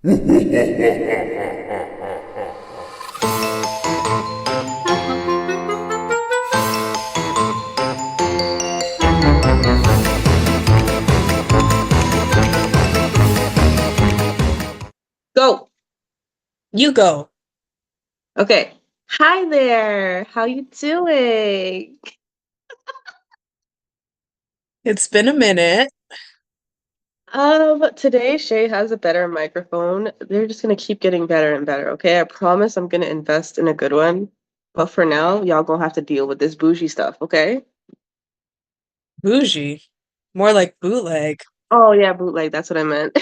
Go. You go. Okay. Hi there. How you doing? It's been a minute. Today Shay has a better microphone. They're just gonna keep getting better and better, okay? I promise I'm gonna invest in a good one. But for now, y'all gonna have to deal with this bougie stuff, okay? Bougie. More like bootleg. Oh yeah, bootleg, that's what I meant.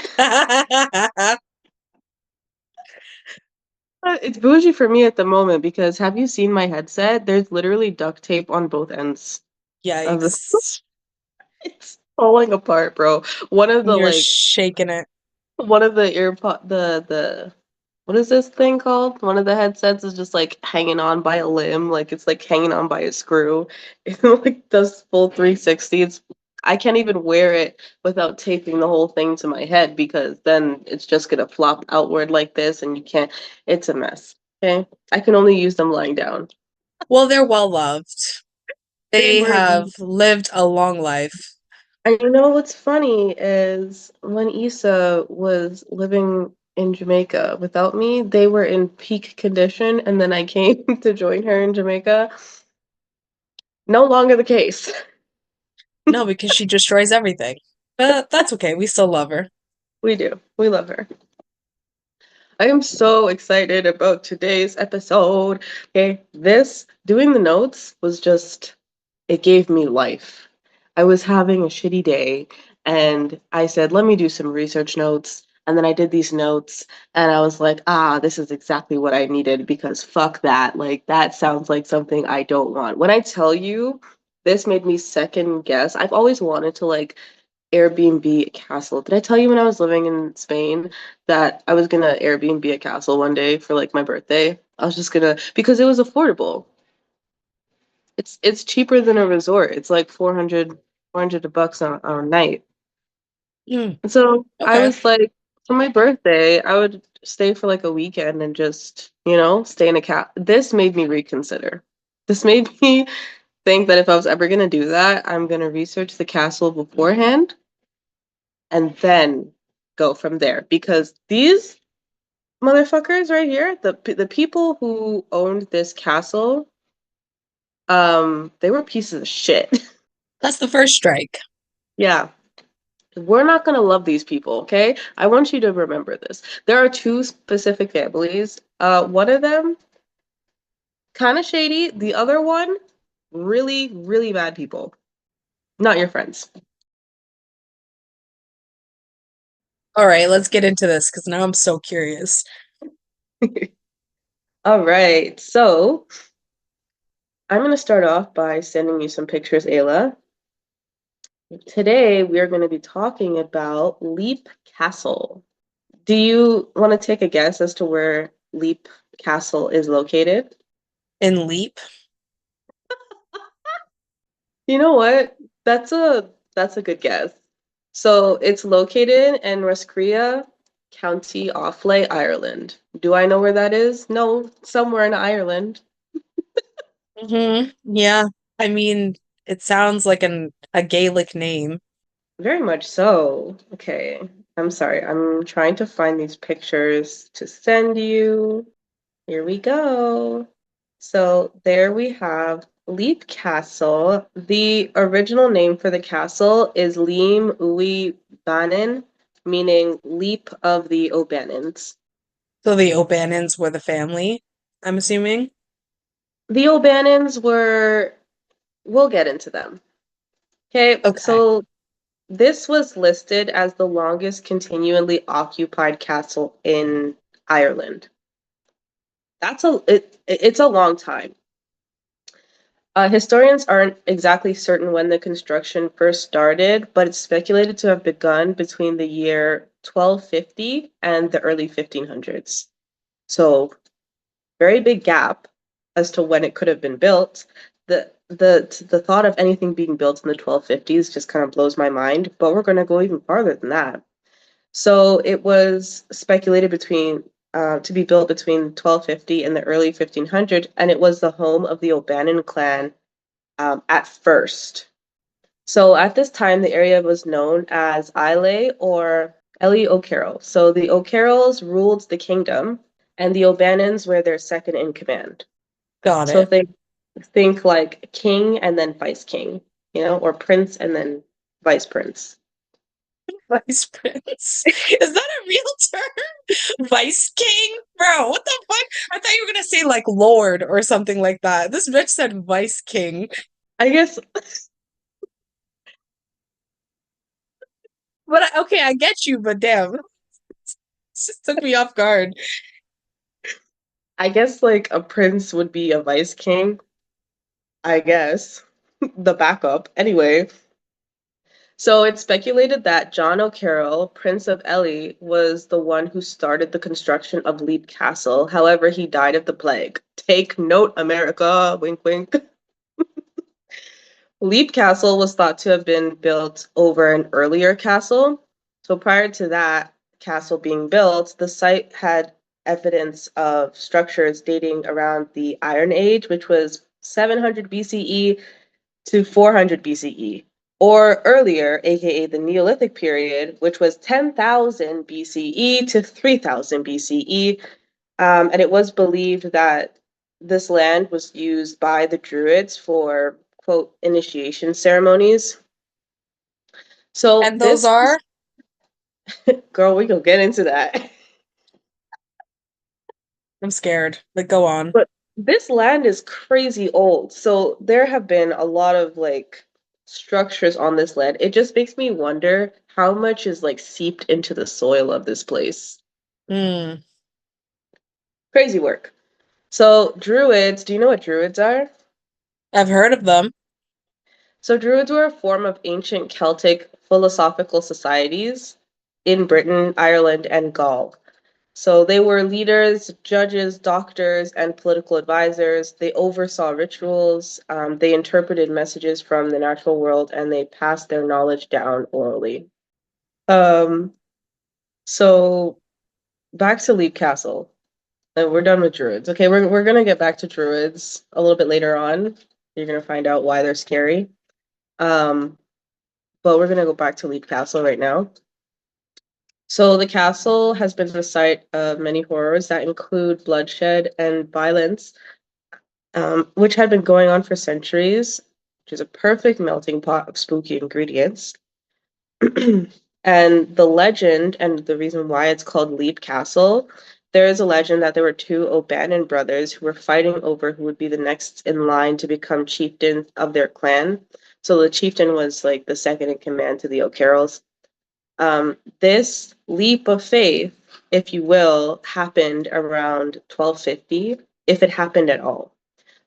It's bougie for me at the moment because have you seen my headset? There's literally duct tape on both ends of the Yikes. it's falling apart, bro. One of the You're like shaking it. one of the earpod the what is this thing called? One of the headsets is just like hanging on by a limb, like it's like hanging on by a screw. It like does full 360. I can't even wear it without taping the whole thing to my head because then it's just gonna flop outward like this and you can't it's a mess. Okay? I can only use them lying down. Well, they're well loved. They They were have lived a long life. And you know what's funny is when Issa was living in Jamaica without me, they were in peak condition, and then I came to join her in Jamaica. No longer the case. No, because she destroys everything. But that's okay. We still love her. We do. We love her. I am so excited about today's episode. Okay, this doing the notes was just it gave me life. I was having a shitty day and I said, let me do some research notes. And then I did these notes and I was like, this is exactly what I needed because fuck that. Like, that sounds like something I don't want. When I tell you, this made me second guess. I've always wanted to like Airbnb a castle. Did I tell you when I was living in Spain that I was gonna Airbnb a castle one day for like my birthday? I was just gonna because it was affordable. It's cheaper than a resort. It's like 400 bucks on a night. Mm, And so I okay. was like, for my birthday, I would stay for like a weekend and just, stay in a cat. This made me reconsider. This made me think that if I was ever gonna do that, I'm gonna research the castle beforehand and then go from there. Because these motherfuckers right here, the people who owned this castle, they were pieces of shit. That's the first strike. Yeah. We're not going to love these people, okay? I want you to remember this. There are two specific families. One of them, kind of shady. The other one, really, really bad people. Not your friends. All right, let's get into this because now I'm so curious. All right. So I'm going to start off by sending you some pictures, Ayla. Today, we are going to be talking about Leap Castle. Do you want to take a guess as to where Leap Castle is located? In Leap. You know what? That's a good guess. So it's located in Roscrea, County Offaly, Ireland. Do I know where that is? No, somewhere in Ireland. Yeah. I mean, it sounds like a Gaelic name. Very much so. Okay. I'm sorry. I'm trying to find these pictures to send you. Here we go. So there we have Leap Castle. The original name for the castle is Leam Uí Bannon, meaning Leap of the O'Bannons. So the O'Bannons were the family, I'm assuming. The O'Bannons were, we'll get into them. Okay, Okay. so this was listed as the longest continually occupied castle in Ireland. It's a long time. Historians aren't exactly certain when the construction first started, but it's speculated to have begun between the year 1250 and the early 1500s. So, very big gap as to when it could have been built. The thought of anything being built in the 1250s just kind of blows my mind, but we're going to go even farther than that. So it was speculated to be built between 1250 and the early 1500s, and it was the home of the O'Bannon clan at first. So at this time, the area was known as Islay or Ellie O'Carroll. So the O'Carrolls ruled the kingdom, and the O'Bannons were their second in command. Got So it. think like king and then vice king, or prince and then vice prince. Vice Prince. Is that a real term? Vice King? Bro, what the fuck? I thought you were gonna say like Lord or something like that. This bitch said Vice King. I guess But okay, I get you, but damn. It just took me off guard. I guess like a prince would be a vice king, I guess. The backup. Anyway, so it's speculated that John O'Carroll, Prince of Ely, was the one who started the construction of Leap Castle. However, he died of the plague. Take note, America. Wink, wink. Leap Castle was thought to have been built over an earlier castle. So prior to that castle being built, the site had evidence of structures dating around the Iron Age, which was 700 BCE to 400 BCE, or earlier, aka the Neolithic period, which was 10,000 BCE to 3000 BCE. And it was believed that this land was used by the Druids for, quote, initiation ceremonies. So And those this, are? girl, we gonna get into that. I'm scared. Like, go on. But this land is crazy old. So there have been a lot of like structures on this land. It just makes me wonder how much is like seeped into the soil of this place. Hmm. Crazy work. So druids, do you know what druids are? I've heard of them. So druids were a form of ancient Celtic philosophical societies in Britain, Ireland, and Gaul. So they were leaders, judges, doctors, and political advisors. They oversaw rituals, they interpreted messages from the natural world, and they passed their knowledge down orally. Um, so back to Leap Castle. We're done with druids. Okay, we're gonna get back to druids a little bit later on. You're gonna find out why they're scary. Um, but we're gonna go back to Leap Castle right now. So the castle has been the site of many horrors that include bloodshed and violence, which had been going on for centuries, which is a perfect melting pot of spooky ingredients. And the legend, and the reason why it's called Leap Castle, there is a legend that there were two O'Bannon brothers who were fighting over who would be the next in line to become chieftain of their clan. So the chieftain was like the second in command to the O'Carrolls. This leap of faith, if you will, happened around 1250, if it happened at all.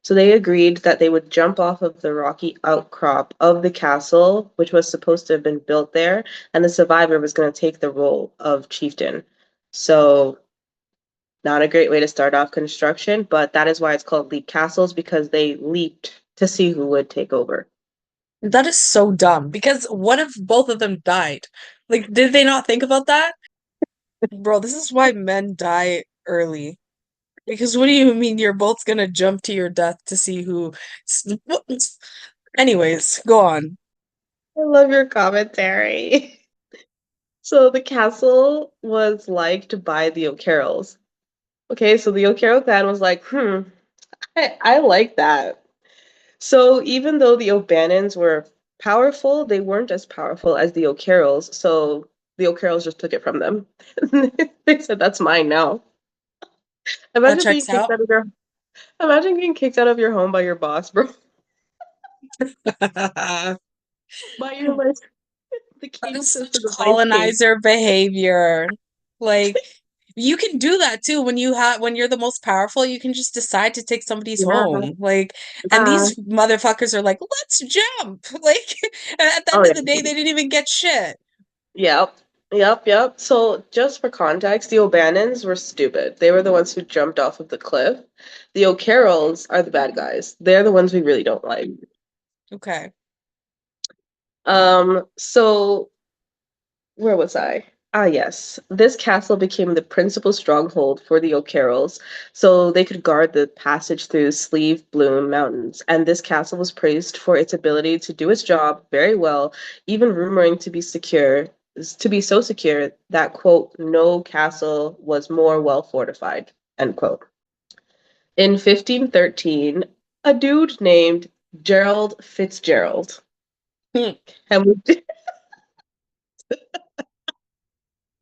So they agreed that they would jump off of the rocky outcrop of the castle, which was supposed to have been built there, and the survivor was going to take the role of chieftain. So, not a great way to start off construction, but that is why it's called leap castles because they leaped to see who would take over. That is so dumb. Because what if both of them died? Like, did they not think about that? Bro, this is why men die early. Because what do you mean you're both gonna jump to your death to see who? What? Anyways, go on. I love your commentary. So the castle was liked by the O'Carrolls. Okay, so the O'Carroll clan was like, I like that. So even though the O'Bannons were powerful, they weren't as powerful as the O'Carrolls. So the O'Carrolls just took it from them. They said, "That's mine now." That Imagine being checks kicked out. out of your Imagine being kicked out of your home by your boss, bro. By your like the That king is says to such the vice king. colonizer behavior. Like, you can do that too when you're the most powerful, you can just decide to take somebody's Yeah, home. Like, and yeah. these motherfuckers are like, let's jump. Like, and at the Oh end of yeah. the day, they didn't even get shit. Yep. Yep. So just for context, the O'Bannons were stupid. They were the ones who jumped off of the cliff. The O'Carrolls are the bad guys. They're the ones we really don't like. Okay. So where was I? Ah, yes. This castle became the principal stronghold for the O'Carrolls, so they could guard the passage through Sleeve Bloom Mountains. And this castle was praised for its ability to do its job very well, even rumoring to be so secure that, quote, no castle was more well fortified, end quote. In 1513, a dude named Gerald Fitzgerald. Hmm. And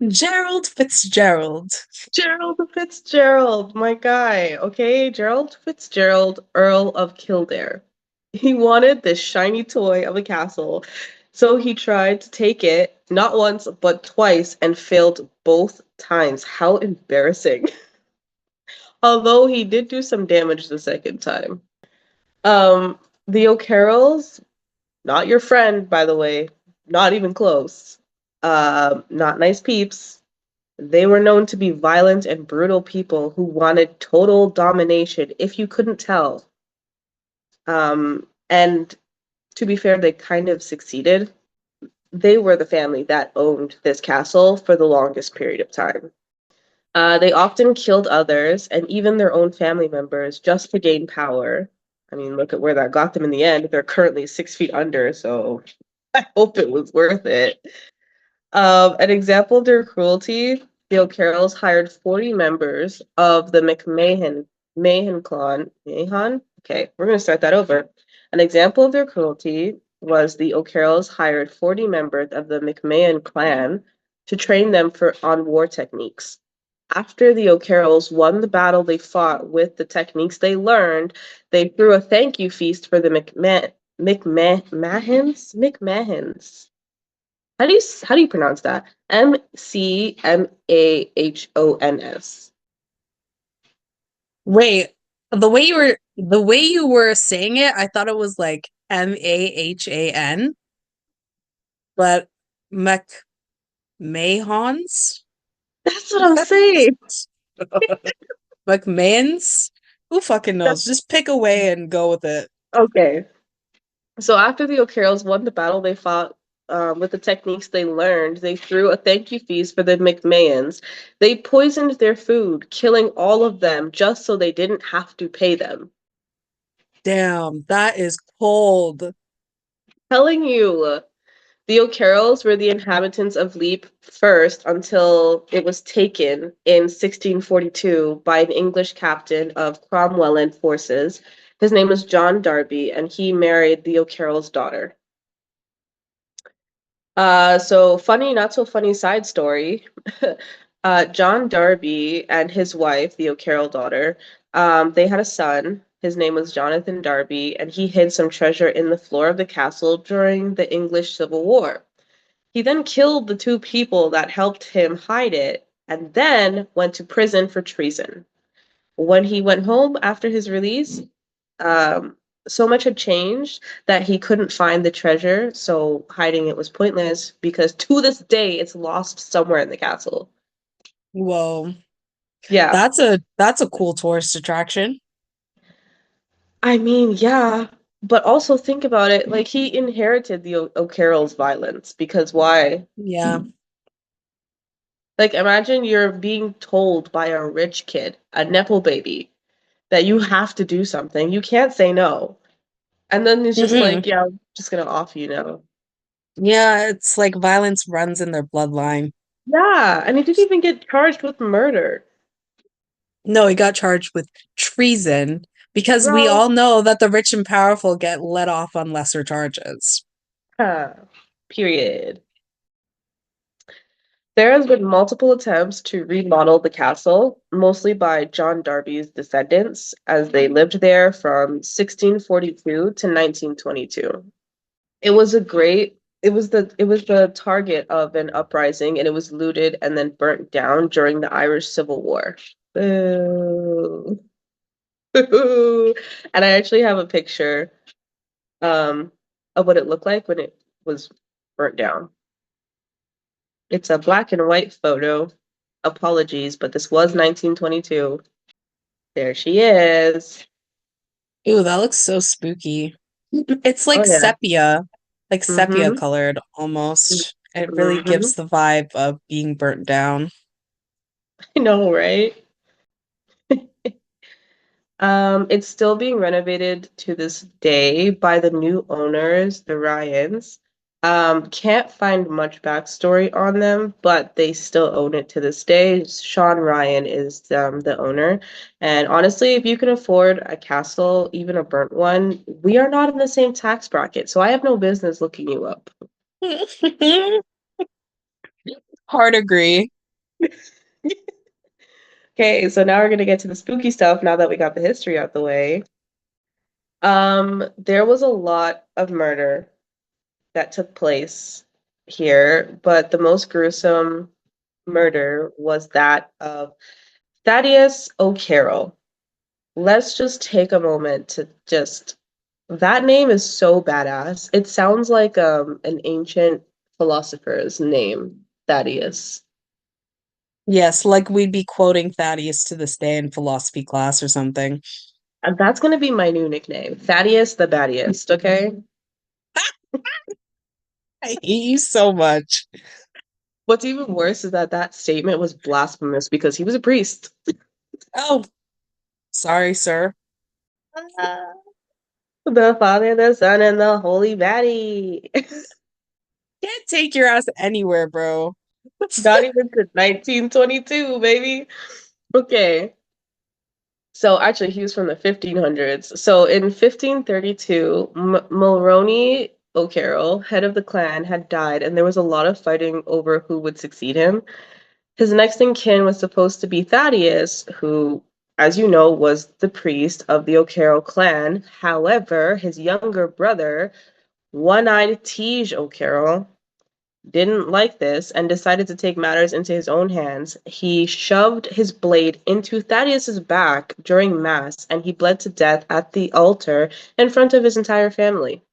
Gerald Fitzgerald. Gerald Fitzgerald, my guy. Okay, Gerald Fitzgerald, Earl of Kildare. He wanted this shiny toy of a castle, so he tried to take it not once but twice and failed both times. How embarrassing. Although he did do some damage the second time. Um, the O'Carrolls, not your friend, by the way, not even close. Not nice peeps. They were known to be violent and brutal people who wanted total domination, if you couldn't tell. And to be fair, they kind of succeeded. They were the family that owned this castle for the longest period of time. They often killed others and even their own family members just to gain power. I mean, look at where that got them in the end. They're currently 6 feet under, so I hope it was worth it. An example of their cruelty, the O'Carrolls hired 40 members of the Mahon clan. Mahon? Okay, we're going to start that over. An example of their cruelty was the O'Carrolls hired 40 members of the McMahon clan to train them on war techniques. After the O'Carrolls won the battle they fought with the techniques they learned, they threw a thank you feast for the McMahons. How do you pronounce that? Cmahons. Wait, the way you were saying it, I thought it was like Mahan, but McMahons? That's what I'm saying. McMahons? Who fucking That's knows? Just pick a way and go with it. okay. So after the O'Carrolls won the battle they fought with the techniques they learned, they threw a thank you feast for the McMahons. They poisoned their food, killing all of them just so they didn't have to pay them. Damn, that is cold. Telling you. The O'Carrolls were the inhabitants of Leap first until it was taken in 1642 by an English captain of Cromwellian forces. His name was John Darby, and he married the O'Carroll's daughter. So funny, not so funny side story. John Darby and his wife, the O'Carroll daughter, they had a son. His name was Jonathan Darby, and he hid some treasure in the floor of the castle during the English Civil War. He then killed the two people that helped him hide it and then went to prison for treason. When he went home after his release, um, so much had changed that he couldn't find the treasure, so hiding it was pointless because to this day it's lost somewhere in the castle. Whoa. Yeah. That's a cool tourist attraction. I mean, yeah, but also think about it, like he inherited the O'Carroll's violence because why? Yeah. Like imagine you're being told by a rich kid, a nepo baby, that you have to do something. You can't say no. And then it's just Hmm. like, yeah, I'm just gonna off you now. Yeah, it's like violence runs in their bloodline. Yeah, and he didn't even get charged with murder. No, he got charged with treason because we Bro. all know that the rich and powerful get let off on lesser charges. Huh. Period. There has been multiple attempts to remodel the castle, mostly by John Darby's descendants, as they lived there from 1642 to 1922. It was the target of an uprising and it was looted and then burnt down during the Irish Civil War. Boo. Boo. And I actually have a picture um of what it looked like when it was burnt down. It's a black and white photo. Apologies, but this was 1922. There she is. Ooh, that looks so spooky. It's Oh yeah. like sepia Mm-hmm. colored almost. It really Hmm. gives the vibe of being burnt down. I know, right? It's still being renovated to this day by the new owners, the Ryans. Can't find much backstory on them, but they still own it to this day. Sean Ryan is the owner. And honestly, if you can afford a castle, even a burnt one, we are not in the same tax bracket, so I have no business looking you up. Hard agree. Okay, so now we're gonna get to the spooky stuff now that we got the history out the way. There was a lot of murder that took place here, but the most gruesome murder was that of Thaddeus O'Carroll. Let's just take a moment to just that name is so badass. It sounds like an ancient philosopher's name, Thaddeus. Yes, like we'd be quoting Thaddeus to this day in philosophy class or something. And that's gonna be my new nickname, Thaddeus the Baddiest, okay? I hate you so much. What's even worse is that that statement was blasphemous because he was a priest. Oh, sorry, sir. The Father, the Son, and the Holy Baddie. Can't take your ass anywhere, bro. Not even to 1922, baby. Okay. So actually, he was from the 1500s. So in 1532, Mulroney O'Carroll, head of the clan, had died, and there was a lot of fighting over who would succeed him. His next in kin was supposed to be Thaddeus, who, as you know, was the priest of the O'Carroll clan. However, his younger brother, One-Eyed Tige O'Carroll, didn't like this and decided to take matters into his own hands. He shoved his blade into Thaddeus's back during mass, and he bled to death at the altar in front of his entire family.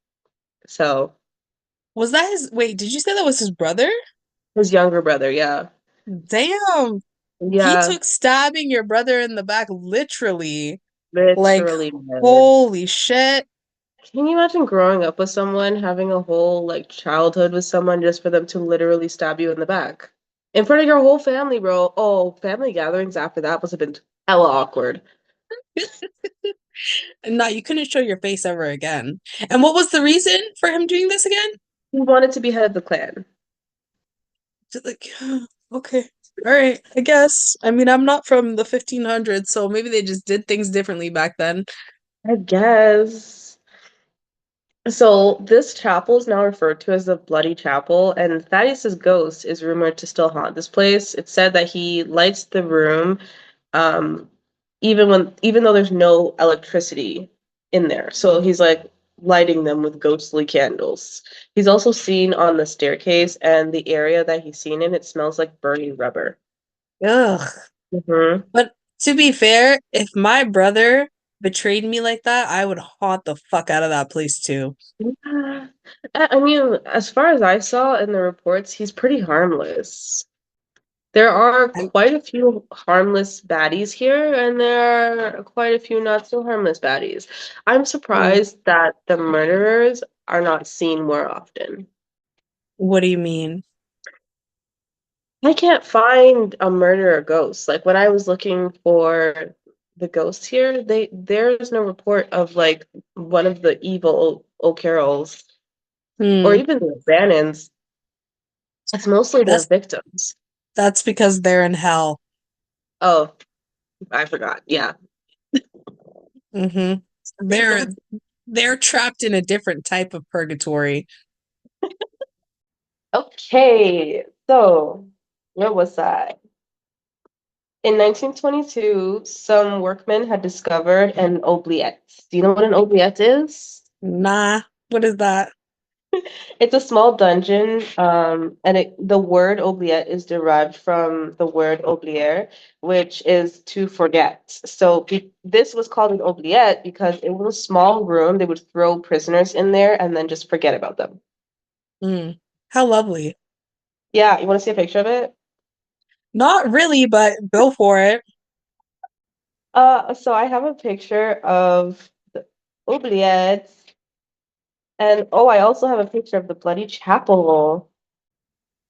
So, Was that his? Wait, did you say that was his brother? his younger brother, yeah. Damn. He Yeah, took stabbing your brother in the back literally. Like, literally, man. holy shit. Can you imagine growing up with someone, having a whole like childhood with someone just for them to literally stab you in the back? In front of your whole family, bro. Oh, family gatherings after that must have been hella awkward. No, you couldn't show your face ever again. And what was the reason for him doing this again? He wanted to be head of the clan. Just like, okay. All right, I guess. I mean, I'm not from the 1500s, so maybe they just did things differently back then. I guess. So this chapel is now referred to as the Bloody Chapel, and Thaddeus's ghost is rumored to still haunt this place. It's said that he lights the room, um, even though there's no electricity in there. So he's like lighting them with ghostly candles. He's also seen on the staircase, and the area that he's seen in, it smells like burning rubber. Ugh. Hmm. But to be fair, if my brother betrayed me like that, I would haunt the fuck out of that place too. Yeah. I mean, as far as I saw in the reports, he's pretty harmless. There are I'm, quite a few harmless baddies here, and there are quite a few not so harmless baddies. I'm mm, surprised that the murderers are not seen more often. what do you mean? I can't find a murderer ghost. Like when I was looking for the ghosts here, there's no report of like one of the evil O'Carrolls or Hmm, even the Bannons. It's mostly the that's victims. that's because they're in hell. Oh, I forgot. Yeah. Mm-hmm. They're they're trapped in a different type of purgatory. Okay, so where was I? In 1922, some workmen had discovered an oubliette. Do you know what an oubliette is? Nah, what is that? It's a small dungeon, and the word oubliette is derived from the word oublier, which is to forget. So this was called an oubliette because it was a small room. They would throw prisoners in there and then just forget about them. Mm, how lovely. Yeah, you want to see a picture of it? Not really, but go for it. So I have a picture of the oubliettes, and oh, I also have a picture of the bloody chapel.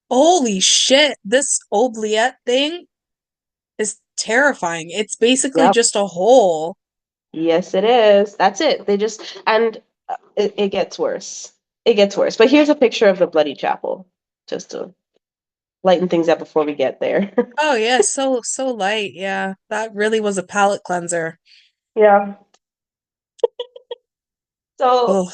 Holy shit, this oubliette thing is terrifying. It's basically Yep. just a hole. Yes, it is. That's it. They just, and it gets worse. It gets worse. But here's a picture of the Bloody Chapel, just to lighten things up before we get there. Oh yeah, so light. Yeah, that really was a palate cleanser. Yeah. So Ugh.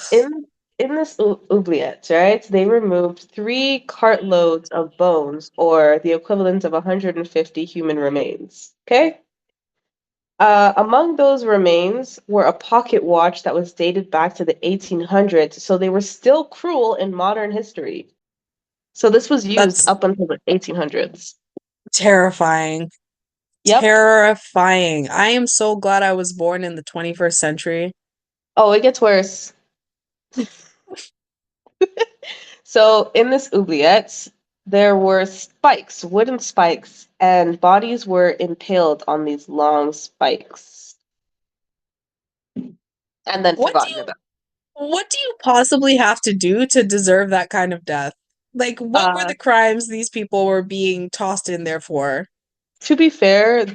in this oubliette, right, they removed 3 cartloads of bones, or the equivalent of 150 human remains. Okay? Among those remains were a pocket watch that was dated back to the 1800s, so they were still cruel in modern history. So this was used That's up until the 1800s. terrifying. Yep. Terrifying. I am so glad I was born in the 21st century. Oh, it gets worse. So in this oubliette, there were spikes, wooden spikes, and bodies were impaled on these long spikes and then What do forgotten you about. what do you possibly have to do to deserve that kind of death? Like, what were Uh, the crimes these people were being tossed in there for? to be fair,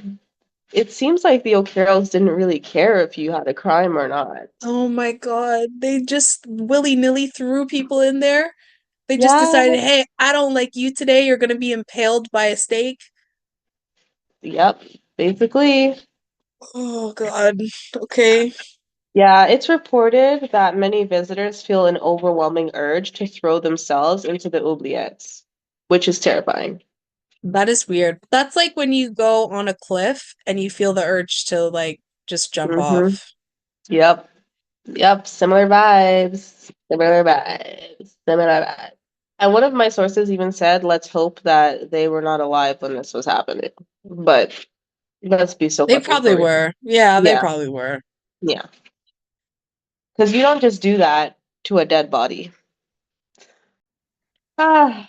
it seems like the O'Carrolls didn't really care if you had a crime or not. Oh my God. They just willy-nilly threw people in there. They just Yeah, decided, hey, I don't like you today. You're going to be impaled by a stake. yep, basically. Oh God. Okay. Yeah, it's reported that many visitors feel an overwhelming urge to throw themselves into the oubliettes, which is terrifying. That is weird. That's like when you go on a cliff and you feel the urge to like just jump Mm-hmm. off. Yep. Yep, similar vibes. Similar vibes. Similar vibes. And one of my sources even said, let's hope that they were not alive when this was happening. But let's be so They fucking probably for real. were. Yeah, they Yeah, probably were. yeah. Because you don't just do that to a dead body.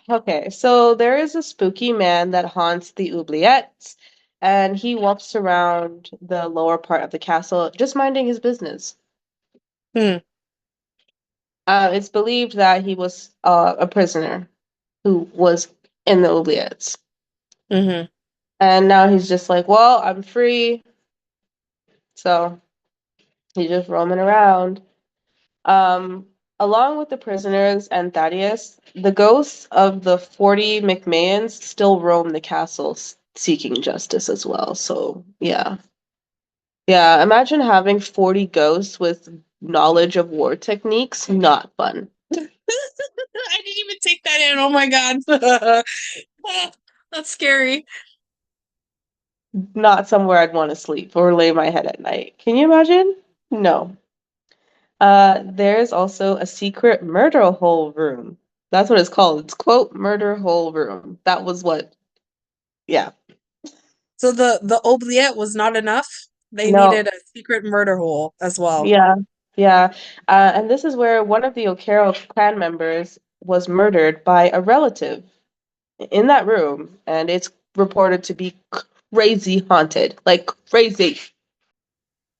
Okay. So there is a spooky man that haunts the oubliettes, and he walks around the lower part of the castle just minding his business. Hmm. It's believed that he was a prisoner who was in the oubliettes. Mm-hmm. And now he's just like, well, I'm free. So he's just roaming around. Um, Along with the prisoners and Thaddeus, the ghosts of the 40 McMahons still roam the castle seeking justice as well. So, yeah. Yeah, imagine having 40 ghosts with knowledge of war techniques. Not fun. I didn't even take that in. Oh my God. That's scary. Not somewhere I'd want to sleep or lay my head at night. Can you imagine? No. There's also a secret murder hole room. That's what it's called. It's quote murder hole room. That was what, yeah. So the oubliette was not enough. They No, needed a secret murder hole as well. yeah, yeah. And this is where one of the O'Carroll clan members was murdered by a relative in that room, and it's reported to be crazy haunted, like crazy.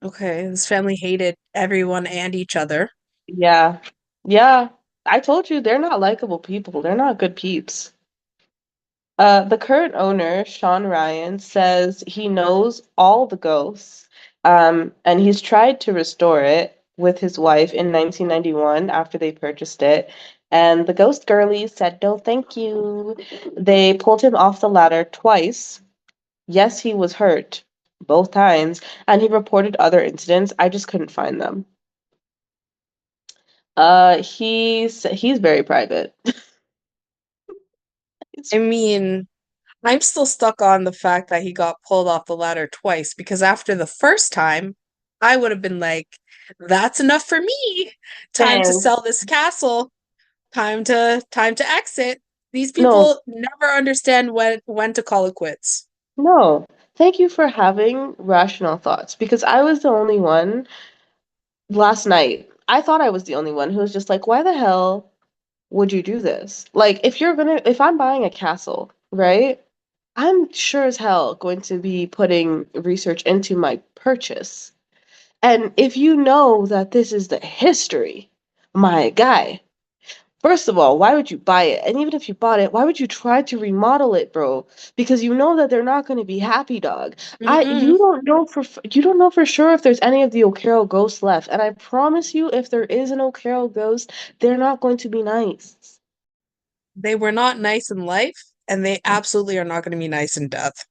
Okay, this family hated everyone and each other. Yeah, yeah. I told you they're not likable people. They're not good peeps. The current owner, Sean Ryan, says he knows all the ghosts, and he's tried to restore it with his wife in 1991 after they purchased it. And the ghost girlies said, no, thank you. They pulled him off the ladder twice. Yes, he was hurt both times, and he reported other incidents. I just couldn't find them. He's very private. It's I mean, I'm still stuck on the fact that he got pulled off the ladder twice because after the first time, I would have been like, that's enough for me. Time to Dang. sell this castle. Time to exit. These No, people never understand when to call it quits. no. Thank you for having rational thoughts because I was the only one last night. I thought I was the only one who was just like, why the hell would you do this? Like, if I'm buying a castle, right? I'm sure as hell going to be putting research into my purchase. And if you know that this is the history, my guy, First of all, why would you buy it? And even if you bought it, why would you try to remodel it, bro? Because you know that they're not going to be happy, dog. Mm-mm. You don't know for sure if there's any of the O'Carroll ghosts left. And I promise you, if there is an O'Carroll ghost, they're not going to be nice. They were not nice in life, and they absolutely are not going to be nice in death.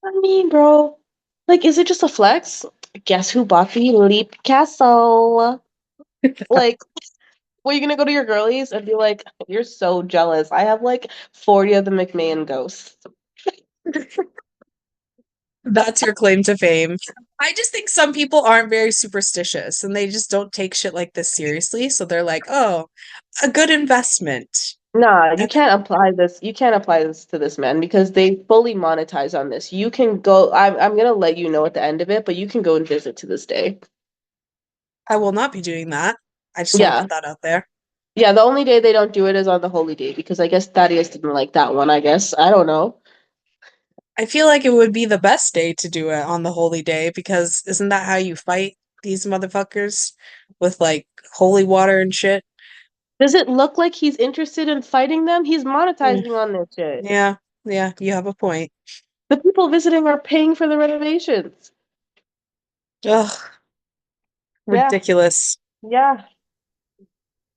I mean, bro, like, is it just a flex? Guess who bought the Leap Castle? Like, well, you gonna go to your girlies and be like, "You're so jealous. I have like 40 of the McMahon ghosts." That's your claim to fame. I just think some people aren't very superstitious and they just don't take shit like this seriously. So they're like, oh, a good investment. Nah, you And can't apply this. You can't apply this to this man because they fully monetize on this. You can go. I'm gonna let you know at the end of it, but you can go and visit to this day. I will not be doing that. I just want to Yeah, put that out there. yeah. The only day they don't do it is on the holy day because I guess Thaddeus didn't like that one. I guess I don't know. I feel like it would be the best day to do it on the holy day because isn't that how you fight these motherfuckers with like holy water and shit? Does it look like he's interested in fighting them? He's Mm, monetizing on this shit. yeah, yeah, you have a point. The people visiting are paying for the renovations. Ugh, Yeah, ridiculous. yeah.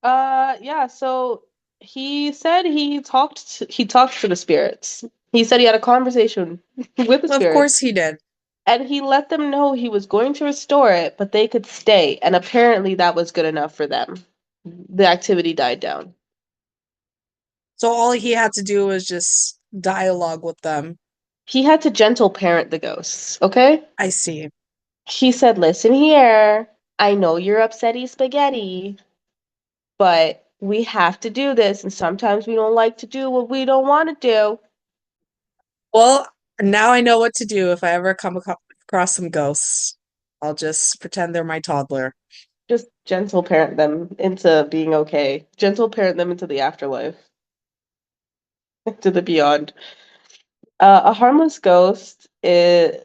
Yeah, so he talked to the spirits. He said he had a conversation with the Of course spirits he did. and he let them know he was going to restore it, but they could stay, and apparently that was good enough for them. The activity died down. So all he had to do was just dialogue with them. He had to gentle parent the ghosts, okay? I see. He said, "Listen here, I know you're upsetty spaghetti, but we have to do this, and sometimes we don't like to do what we don't want to do." Well, now I know what to do if I ever across some ghosts. I'll just pretend they're my toddler. Just gentle parent them into being okay. Gentle parent them into the afterlife, to the beyond. A harmless ghost is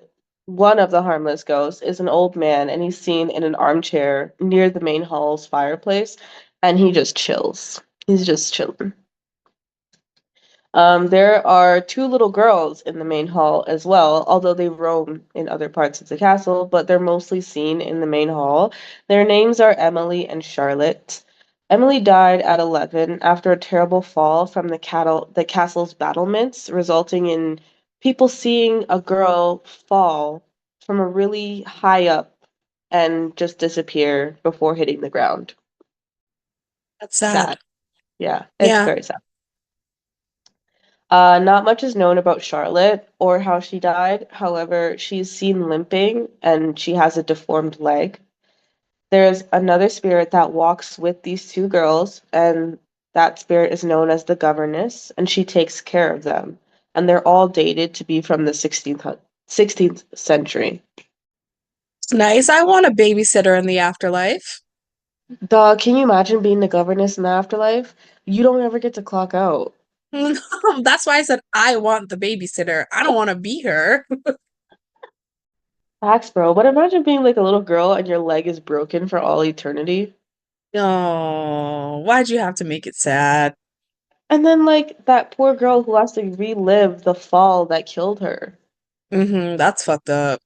one of the harmless ghosts is an old man, and he's seen in an armchair near the main hall's fireplace, and he just chills. He's just chilling. There are two little girls in the main hall as well, although they roam in other parts of the castle, but they're mostly seen in the main hall. Their names are Emily and Charlotte. Emily died at 11 after a terrible fall from the castle's battlements, resulting in people seeing a girl fall from a really high up and just disappear before hitting the ground. That's sad. Sad. Yeah, it's Yeah. very sad. Not much is known about Charlotte or how she died. However, she's seen limping and she has a deformed leg. There's another spirit that walks with these two girls, and that spirit is known as the governess, and she takes care of them. And they're all dated to be from the 16th century. It's nice. I want a babysitter in the afterlife. Dog, can you imagine being the governess in the afterlife? You don't ever get to clock out. That's why I said I want the babysitter. I don't want to be her. Facts, bro. But imagine being like a little girl and your leg is broken for all eternity. Oh, why'd you have to make it sad? And then, like, that poor girl who has to relive the fall that killed her. That's fucked up.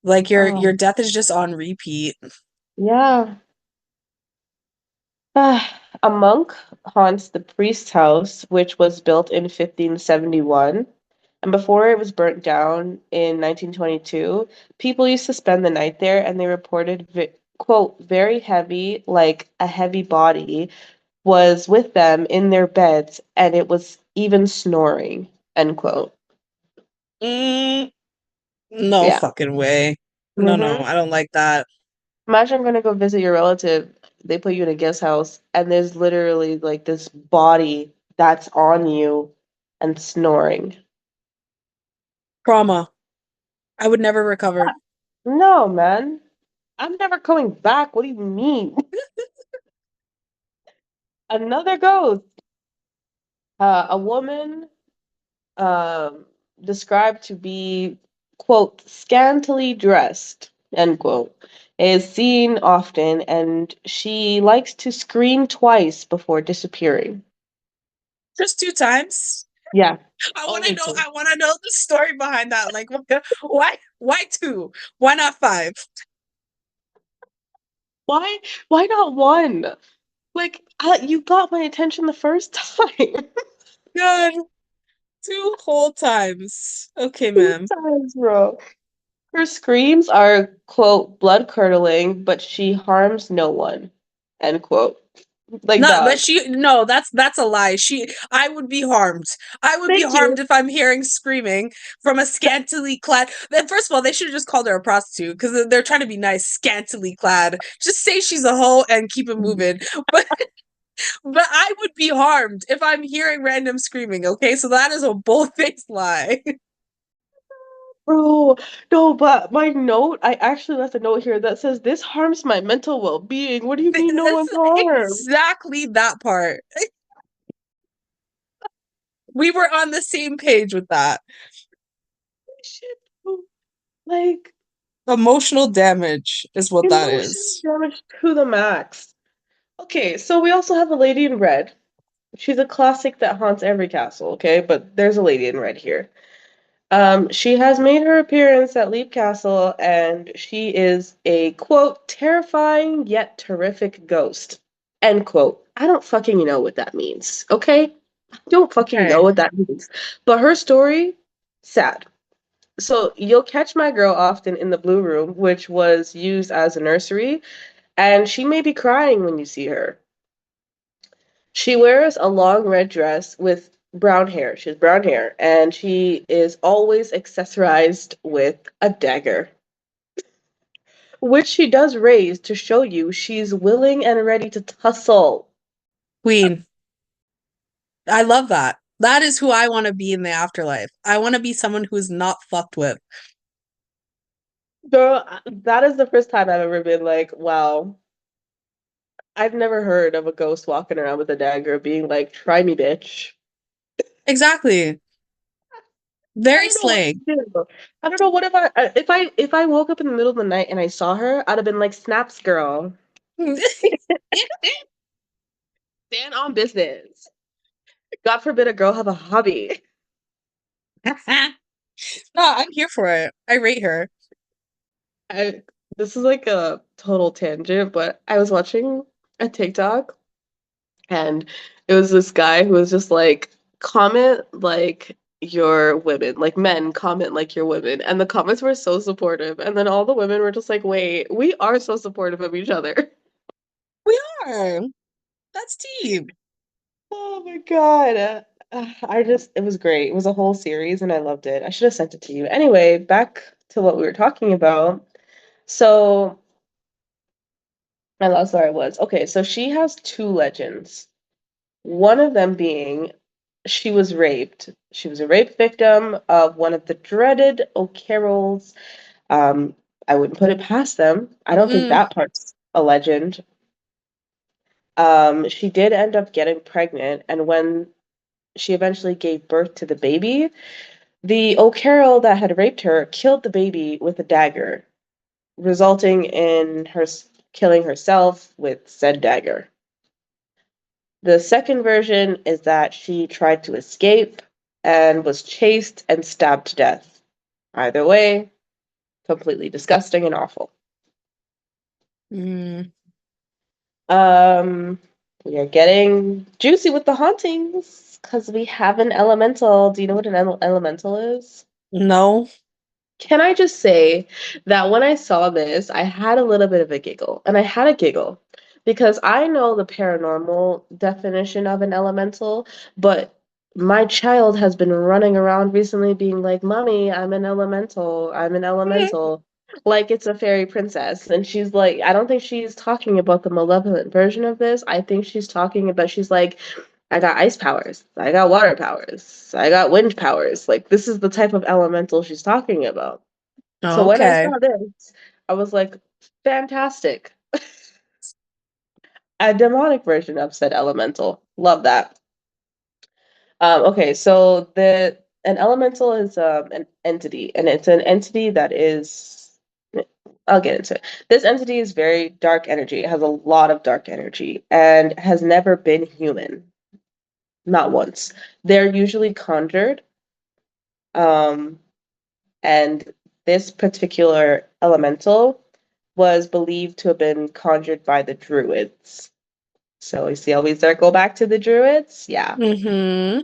Like your Oh, death is just on repeat. yeah. A monk haunts the priest's house, which was built in 1571. And before it was burnt down in 1922, people used to spend the night there and they reported, quote, very heavy, like a heavy body, was with them in their beds and it was even snoring, end quote. Mm, no Yeah. fucking way. No, no, Mm-hmm. I don't like that. Imagine I'm gonna go visit your relative. They put you in a guest house, and there's literally like this body that's on you and snoring. Trauma. I would never recover. No, man. I'm never coming back. What do you mean? Another ghost. A woman um, described to be, quote, scantily dressed. end quote, is seen often, and she likes to scream twice before disappearing. Just two times. Yeah, I want to only know. two. I want to know the story behind that. Like, why? Why two? Why not five? Why? Why not one? Like, you got my attention the first time. God, two whole times. Okay, Two ma'am. times, bro. Her screams are, quote, blood curdling, but she harms no one, end quote. Like, Not, but dog. she. No, that's a lie. I would be harmed. I would be Thank harmed you. if I'm hearing screaming from a scantily clad. Then first of all, they should have just called her a prostitute because they're trying to be nice. Scantily clad. Just say she's a hoe and keep it moving. But but I would be harmed if I'm hearing random screaming. Okay, so that is a bold-faced lie. Bro, no, but my note, I actually left a note here that says, this harms my mental well-being. What do you mean no That's one's harmed? exactly that part. We were on the same page with that. Shit, bro. Like, Emotional damage is what that emotional is. damage to the max. Okay, so we also have a lady in red. She's a classic that haunts every castle, okay? But there's a lady in red here. She has made her appearance at Leap Castle, and she is a quote, terrifying yet terrific ghost. End quote. I don't fucking know what that means, okay? I don't fucking know Okay. what that means. But her story, sad. So you'll catch my girl often in the blue room, which was used as a nursery, and she may be crying when you see her. She wears a long red dress with brown hair. She has brown hair, and she is always accessorized with a dagger, which she does raise to show you she's willing and ready to tussle. Queen. I love that. That is who I want to be in the afterlife. I want to be someone who's not fucked with. Girl, that is the first time I've ever been like, wow, I've never heard of a ghost walking around with a dagger being like, try me, bitch. Exactly. I Very don't know what slay. to do. I don't know what if I woke up in the middle of the night and I saw her, I'd have been like, snaps, girl. Stand on business. God forbid a girl have a hobby. No, I'm here for it. I rate her. I, this is like a total tangent, but I was watching a TikTok and it was this guy who was just like, comment like your women, like men comment like your women. And the comments were so supportive. And then all the women were just like, wait, we are so supportive of each other. We are. That's tea. Oh my God. It was great. It was a whole series and I loved it. I should have sent it to you. Anyway, back to what we were talking about. So I lost where I was. Okay, so she has two legends. One of them being she was raped. She was a rape victim of one of the dreaded O'Carrolls. Um, I wouldn't put it past them. I don't think Mm-mm. that part's a legend. She did end up getting pregnant, and when she eventually gave birth to the baby, the O'Carroll that had raped her killed the baby with a dagger, resulting in her killing herself with said dagger. The second version is that she tried to escape and was chased and stabbed to death. Either way, completely disgusting and awful. Mm. Um, we are getting juicy with the hauntings because we have an elemental. Do you know what an elemental is? No. Can I just say that when I saw this, I had a little bit of a giggle, and I had a giggle because I know the paranormal definition of an elemental, but my child has been running around recently being like, Mommy, I'm an elemental. I'm an elemental. Like it's a fairy princess. And she's like, I don't think she's talking about the malevolent version of this. I think she's talking about, she's like, I got ice powers. I got water powers. I got wind powers. Like this is the type of elemental she's talking about. So when I Okay. saw this, I was like, fantastic. A demonic version of said elemental. Love that. Okay, so the an elemental is an entity, and it's an entity that is I'll get into it. This entity is very dark energy. It has a lot of dark energy and has never been human, not once. They're usually conjured, um, and this particular elemental was believed to have been conjured by the Druids. So you see how we circle back to the Druids? Yeah. Mm-hmm.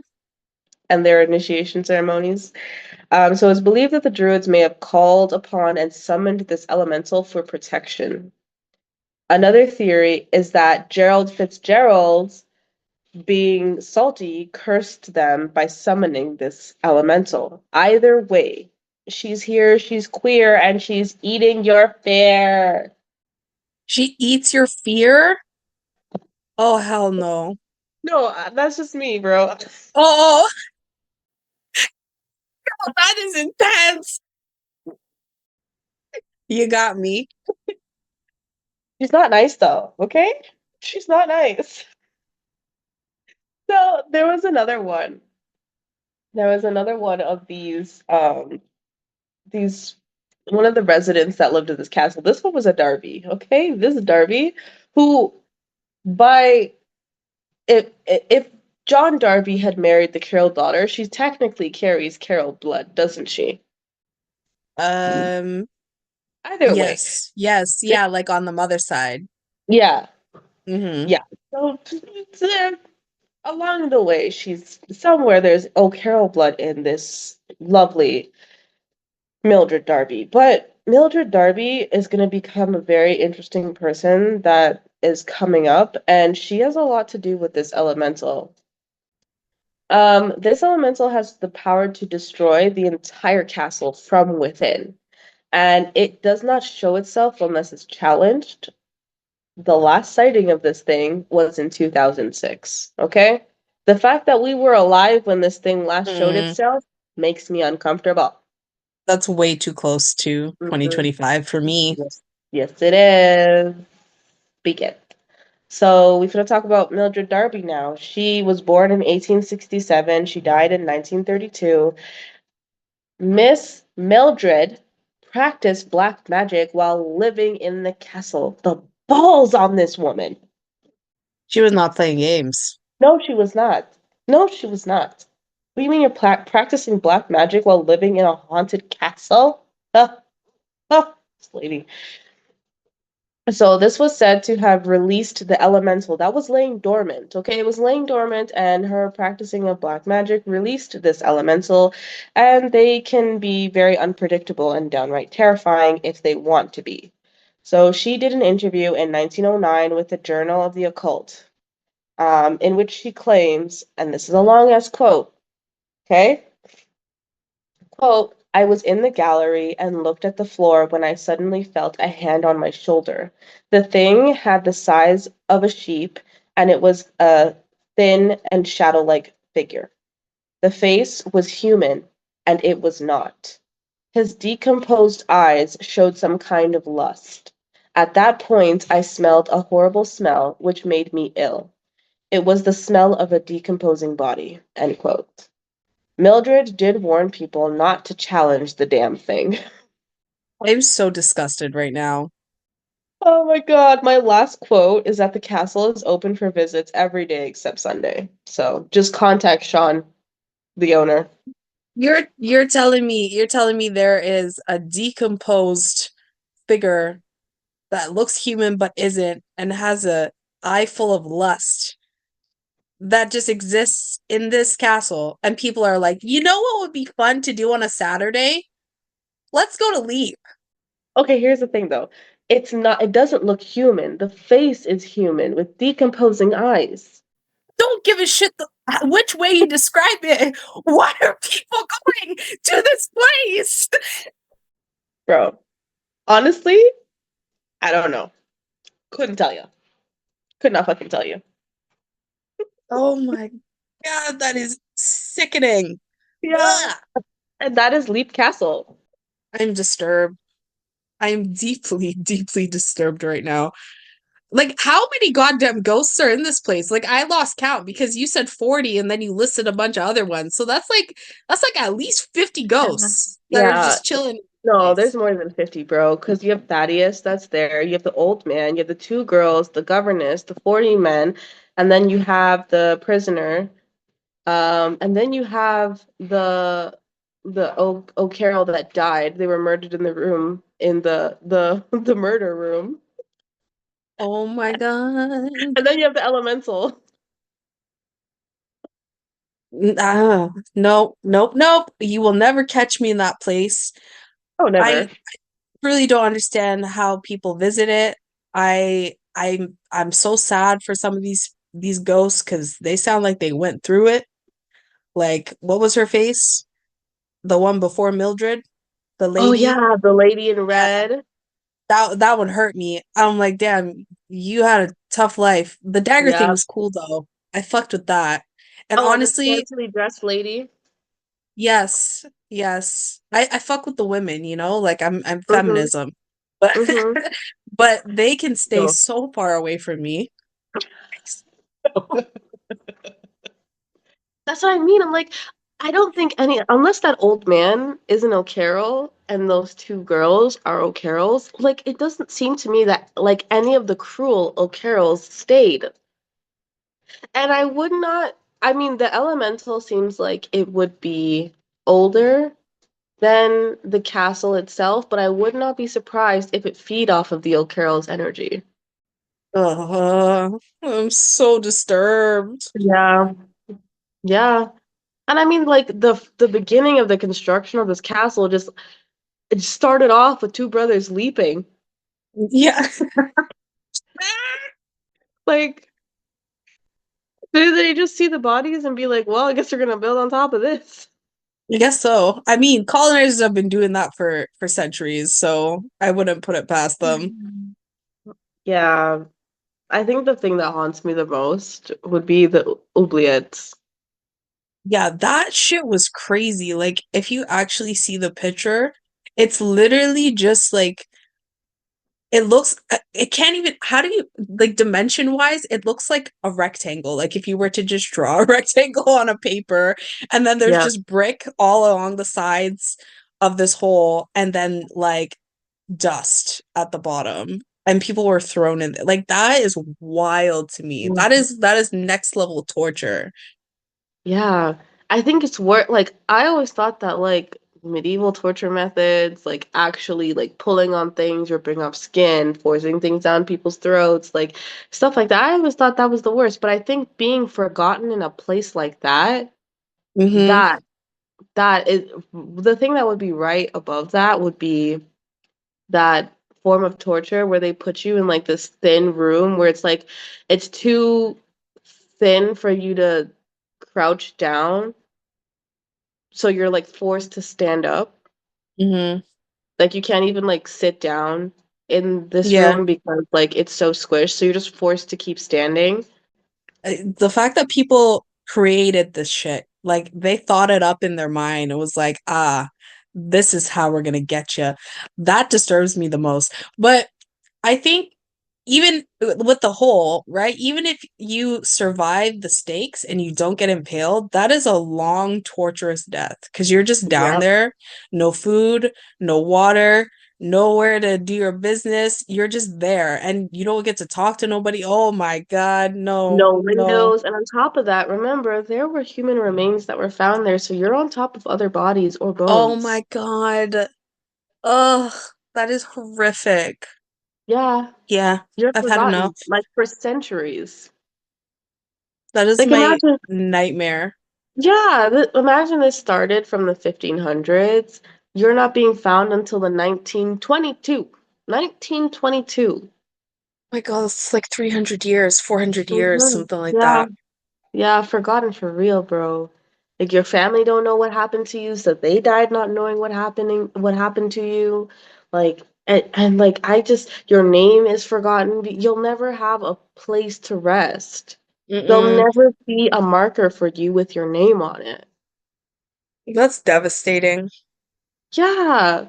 And their initiation ceremonies. So it's believed that the Druids may have called upon and summoned this elemental for protection. Another theory is that Gerald Fitzgerald, being salty, cursed them by summoning this elemental. Either way, she's here, she's queer, and she's eating your fear. She eats your fear? Oh, hell no. No, that's just me, bro. Oh, that is intense. You got me. She's not nice though, okay? She's not nice. So there was another one. There was another one of these one of the residents that lived in this castle. This one was a Darby, okay? This Darby, who by if John Darby had married the Carroll daughter, she technically carries Carroll blood, doesn't she? Um, Either way, yes, yes, yeah, like on the mother side. yeah, Mm-hmm. yeah. So along the way, she's somewhere. There's Carroll blood in this lovely Mildred Darby. But Mildred Darby is going to become a very interesting person that is coming up, and she has a lot to do with this elemental. This elemental has the power to destroy the entire castle from within, and it does not show itself unless it's challenged. The last sighting of this thing was in 2006, okay? The fact that we were alive when this thing last showed Mm, itself makes me uncomfortable. that's way too close to Mhm. 2025 for me. Yes, yes, it is. Begin. So we're going to talk about Mildred Darby now. She was born in 1867. She died in 1932. Miss Mildred practiced black magic while living in the castle. The balls on this woman. She was not playing games. No, she was not. No, she was not. What do you mean you're practicing black magic while living in a haunted castle? This lady. So this was said to have released the elemental that was laying dormant. Okay, it was laying dormant, and her practicing of black magic released this elemental, and they can be very unpredictable and downright terrifying if they want to be. So she did an interview in 1909 with the Journal of the Occult, in which she claims, and this is a long ass quote, okay? Quote, I was in the gallery and looked at the floor when I suddenly felt a hand on my shoulder. The thing had the size of a sheep, and it was a thin and shadow like figure. The face was human, and it was not. His decomposed eyes showed some kind of lust. At that point, I smelled a horrible smell which made me ill. It was the smell of a decomposing body. End quote. Mildred did warn people not to challenge the damn thing. I'm so disgusted right now. Oh my god, my last quote is that the castle is open for visits every day except Sunday. So just contact Sean, the owner. You're telling me there is a decomposed figure that looks human but isn't and has a eye full of lust that just exists in this castle, and people are like, you know what would be fun to do on a Saturday? Let's go to Leap. Okay, here's the thing though. It doesn't look human. The face is human with decomposing eyes. Don't give a shit which way you describe it. Why are people going to this place? Bro, honestly, I don't know. Couldn't tell you. Could not fucking tell you. Oh my god, that is sickening. Yeah. Ugh. And that is Leap Castle. I'm disturbed. I'm deeply, deeply disturbed right now. Like, how many goddamn ghosts are in this place? Like, I lost count because you said 40 and then you listed a bunch of other ones. So that's like at least 50 ghosts that are Yeah. just chilling. No, there's Nice. more than 50, bro, because you have Thaddeus that's there, you have the old man, you have the two girls, the governess, the 40 men, and then you have the prisoner, and then you have the O'Carroll that died. They were murdered in the room in the the murder room. Oh my God. And then you have the elemental. Nope, nope, nope. You will never catch me in that place. Oh, never. I really don't understand how people visit it. I'm so sad for some of these ghosts because they sound like they went through it. Like, what was her face? The one before Mildred, the Oh lady. yeah, the lady in Yeah, red. that one hurt me. I'm like, damn, you had a tough life. The dagger thing Yeah. was cool though. I fucked with that. And Oh, and the honestly, scantily dressed lady. yes, yes. I fuck with the women, like I'm Mm-hmm. feminism. But Mm-hmm. but they can stay So so far away from me. that's what I mean. I'm like, I don't think any, unless that old man is an O'Carroll and those two girls are O'Carrolls, like, it doesn't seem to me that, like, any of the cruel O'Carrolls stayed. And I would not, I mean, the elemental seems like it would be older than the castle itself, but I would not be surprised if it feed off of the O'Carroll's energy. I'm so disturbed. Yeah. Yeah. And I mean, like the beginning of the construction of this castle just it started off with two brothers leaping. Yeah, Like, did they just see the bodies and be like, "Well, I guess we're gonna build on top of this"? I guess so. I mean, colonizers have been doing that for centuries, so I wouldn't put it past them. Mhm. Yeah, I think the thing that haunts me the most would be the oubliettes. Yeah, that shit was crazy. Like, if you actually see the picture, it's literally just like it looks, it can't even, how do you, like, dimension wise, it looks like a rectangle. Like, if you were to just draw a rectangle on a paper, and then there's Yeah, just brick all along the sides of this hole, and then like dust at the bottom. And people were thrown in there. Like, that is wild to me. That is next level torture. yeah. I think it's worth like I always thought that like medieval torture methods, like actually like pulling on things, ripping off skin, forcing things down people's throats, like stuff like that. I always thought that was the worst, but I think being forgotten in a place like that, Mm-hmm. that that is the thing that would be right above that would be that form of torture where they put you in like this thin room where it's like it's too thin for you to crouch down, so you're like forced to stand up. Mm-hmm. Like you can't even like sit down in this Yeah. room because like it's so squished, so you're just forced to keep standing. The fact that people created this shit, like they thought it up in their mind, it was like, this is how we're gonna get you. That disturbs me the most. But I think even with the hole, right? Even if you survive the stakes and you don't get impaled, that is a long, torturous death because you're just down Yep. there, no food, no water, nowhere to do your business. You're just there and you don't get to talk to nobody. Oh my God, no, No no. windows. And on top of that, remember, there were human remains that were found there, so you're on top of other bodies or Oh bones. my God. Ugh, that is horrific. Yeah, Yeah, you're I've had enough. forgotten, like for centuries. That is Like my imagine, nightmare. yeah, imagine this started from the 1500s. You're not being found until the 1922. 1922. My God, it's like 300 years, 400 years, Mhm. something like Yeah, that. yeah, forgotten for real, bro. Like your family don't know what happened to you, so they died not knowing what happened to you. Like and like I just your name is forgotten. You'll never have a place to rest. There'll Mm-mm. never be a marker for you with your name on it. That's devastating. Yeah.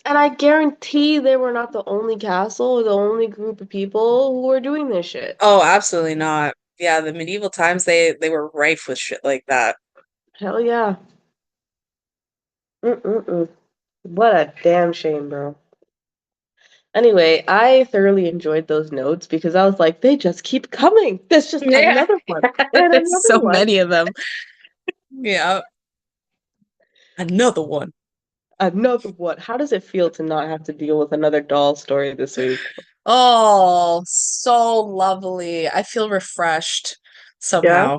And I guarantee they were not the only castle or the only group of people who were doing this shit. Oh, absolutely not. Yeah, the medieval times they were rife with shit like that. Hell yeah. Mm-mm-mm. What a damn shame, bro. Anyway, I thoroughly enjoyed those notes because I was like, they just keep coming. There's just Yeah. another one and There's another so one. many of them. Yeah. Another one. Another one. How does it feel to not have to deal with another doll story this week? Oh, so lovely. I feel refreshed Yeah. somehow.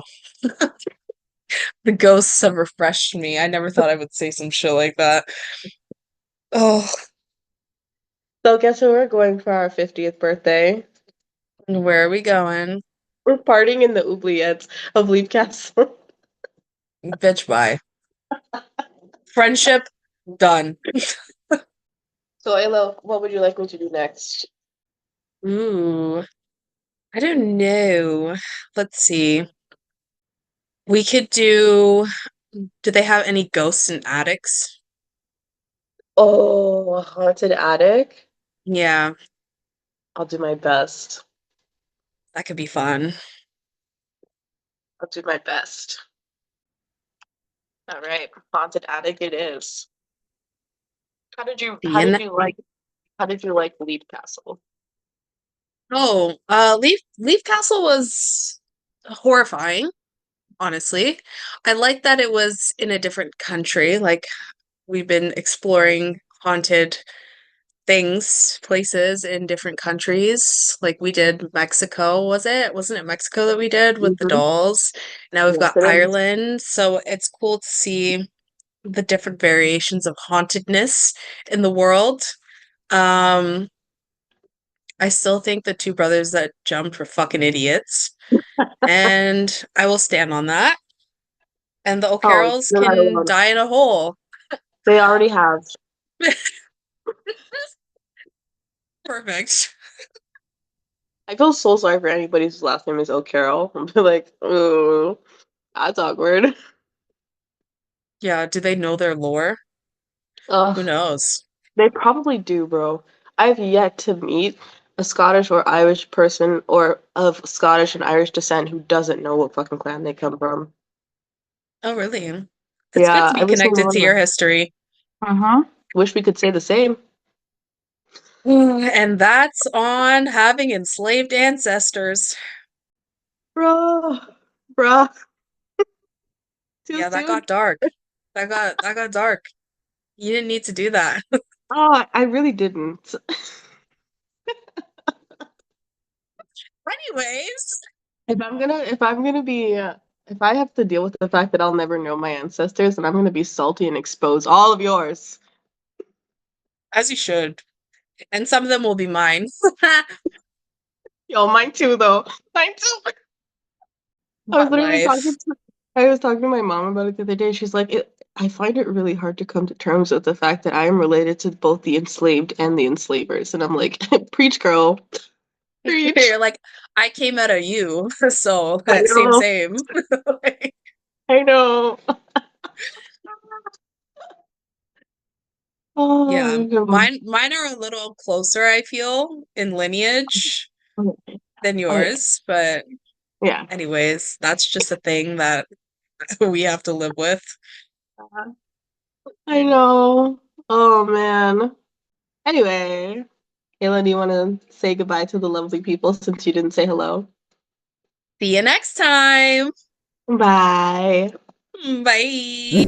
The ghosts have refreshed me. I never thought I would say some shit like that. Oh, So guess where we're going for our 50th birthday? where are we going? We're partying in the oubliettes of Leaf Castle. Bitch, bye. Friendship, done. So, Ayla, what would you like me to do next? Ooh, I don't know. Let's see. We could do they have any ghosts in attics? Oh, a haunted attic? Yeah, I'll do my best. that could be fun. I'll do my best. All right, haunted attic it is. How did you See how in did that. you like how did you like Leaf Castle? Oh, Leaf Castle was horrifying, honestly. I like that it was in a different country. Like we've been exploring haunted things, places in different countries. Like we did Mexico, was it? Wasn't it Mexico that we did with the Mm-hmm. dolls? Now we've Yes, got it is. Ireland, so it's cool to see the different variations of hauntedness in the world. Um, I still think the two brothers that jumped were fucking idiots, and I will stand on that. And the Oh, O'Carrolls you're not can alone. die in a hole. They already have. Perfect. I feel so sorry for anybody whose last name is O'Carroll. I'll be like, oh, that's awkward. Yeah, do they know their lore? Who Ugh, knows? they probably do, bro. I've yet to meet a Scottish or Irish person or of Scottish and Irish descent who doesn't know what fucking clan they come from. Oh, really? It's good Yeah, to be every single connected one to of your them. history. Uh-huh. Wish we could say the same. And that's on having enslaved ancestors. Bruh, bruh, too Yeah, that soon. got dark. That got dark. You didn't need to do that. Oh, I really didn't. Anyways, If I have to deal with the fact that I'll never know my ancestors, then I'm gonna be salty and expose all of yours. as you should. And some of them will be mine. Yo, mine too, though. Mine too. I was What literally talking life? to I was talking to my mom about it the other day. She's like, I find it really hard to come to terms with the fact that I am related to both the enslaved and the enslavers. And I'm like, preach, girl, preach. You're like, I came out of you, so I same, know, same. I know. Oh Yeah, my God. mine are a little closer, I feel, in lineage than Okay, yours, but yeah. anyways, that's just a thing that we have to live with. I know. Oh man. Anyway, Kayla, do you want to say goodbye to the lovely people since you didn't say hello? See you next time. Bye. Bye.